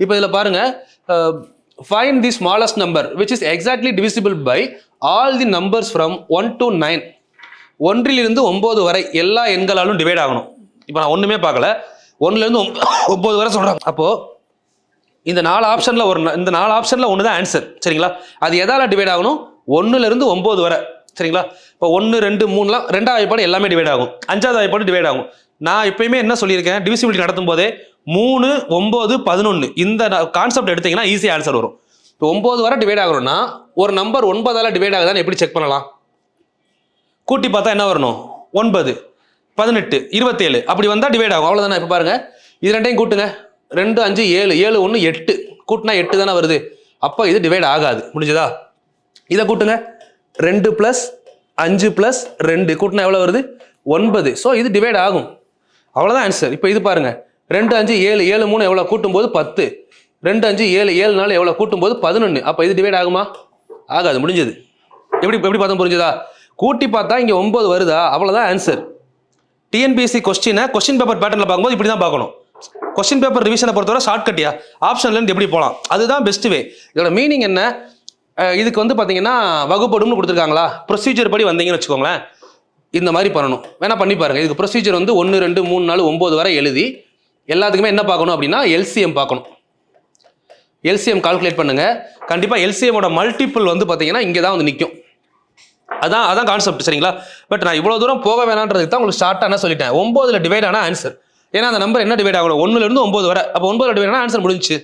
இப்போ இதில் பாருங்கள், find the smallest number which is exactly divisible by all the numbers from 1 to 9. 1 இலிருந்து 9 வரை எல்லா எண்களாலும் டிவைட் ஆகணும். இப்போ நான் ஒன்றுமே பார்க்கல, 1லேருந்து 9 வரை சொல்கிறேன். அப்போது இந்த 4 ஆப்ஷனில் ஒன்று தான் ஆன்சர். சரிங்களா? அது எதால் டிவைட் ஆகணும்? 1லேருந்து 9 வரை. சரிங்களா? இப்போ 1, 2, 3லாம் 2வது வாய்ப்பாடு எல்லாமே டிவைட் ஆகும். 5வது வாய்ப்பாடு டிவைட் ஆகும். நான் எப்பயுமே என்ன சொல்லியிருக்கேன், டிவிசிபிலிட்டி நடத்தும் போதே 3, 9, 11 இந்த கான்செப்ட் எடுத்தீங்கன்னா ஈஸியாக ஆன்சர் வரும். இப்போ 9 வரை டிவைட் ஆகணும்னா ஒரு நம்பர் 9ஆல் டிவைட் ஆகுதான்னு எப்படி செக் பண்ணலாம்? கூட்டி பார்த்தா என்ன வரணும்? 9, 18, 27 அப்படி வந்தால் டிவைட் ஆகும். அவ்வளோதானே? இப்போ பாருங்கள், இது ரெண்டையும் கூட்டுங்க. 2, 5, 7, 7, 1, 8 கூட்டினா 8 தானே வருது. அப்போ இது டிவைட் ஆகாது. முடிஞ்சதா? இதை கூட்டுங்க. 2 + 5 + 2 கூட்டினா எவ்வளோ வருது? 9. ஸோ இது டிவைட் ஆகும். அவ்வளோதான் ஆன்சர். இப்போ இது பாருங்கள், 2, 5, 7, 7, 3 எவ்வளோ கூட்டும்போது 10, 2, 5, 7, 7, 4 எவ்வளோ கூட்டும்போது 11. அப்போ இது டிவைட் ஆகுமா? ஆகாது. முடிஞ்சது. எப்படி பார்த்தா புரிஞ்சுதா? கூட்டி பார்த்தா இங்கே 9 வருதா? அவ்வளோதான் ஆன்சர். டிஎன்பிஎஸ்சி கொஸ்டின் பேப்பர் பேட்டர்னில் பார்க்கும்போது இப்படி தான் பார்க்கணும். கொஸ்டின் பேப்பர் ரிவிஷனை பொறுத்தவரை ஷார்ட்கட்டியா ஆப்ஷன்லேருந்து எப்படி போகலாம், அதுதான் பெஸ்ட் வே. இதோட மீனிங் என்ன? இதுக்கு வந்து பார்த்தீங்கன்னா வகுப்படும்னு கொடுத்துருக்காங்களா, ப்ரொசீஜர் படி வந்தீங்கன்னு வச்சுக்கோங்களேன், இந்த மாதிரி பண்ணணும். வேணா பண்ணி பாருங்கள். இதுக்கு ப்ரொசீஜர் வந்து 1, 2, 3, 4, 9 வரை எழுதி எல்லாத்துக்குமே என்ன பார்க்கணும் அப்படின்னா எல்சிஎம் பார்க்கணும். எல்சிஎம் கால்குலேட் பண்ணுங்கள். கண்டிப்பாக எல்சிஎமோட மல்டிபிள் வந்து பார்த்தீங்கன்னா இங்கே தான் வந்து நிற்கும். அதான் கான்செப்ட். சரிங்களா? பட் நான் இவ்வளோ தூரம் போக வேணான்றதுக்கு தான் உங்களுக்கு ஷார்ட்டாக என்ன சொல்லிட்டேன், 9ல் டிவைட் ஆனால் ஆன்சர். ஏன்னா அந்த நம்பர் என்ன டிவைட் ஆகணும்? 1லேருந்து 9 வரை. அப்போ 9ல் டிவைட் ஆனால் ஆன்சர் முடிஞ்சிச்சு.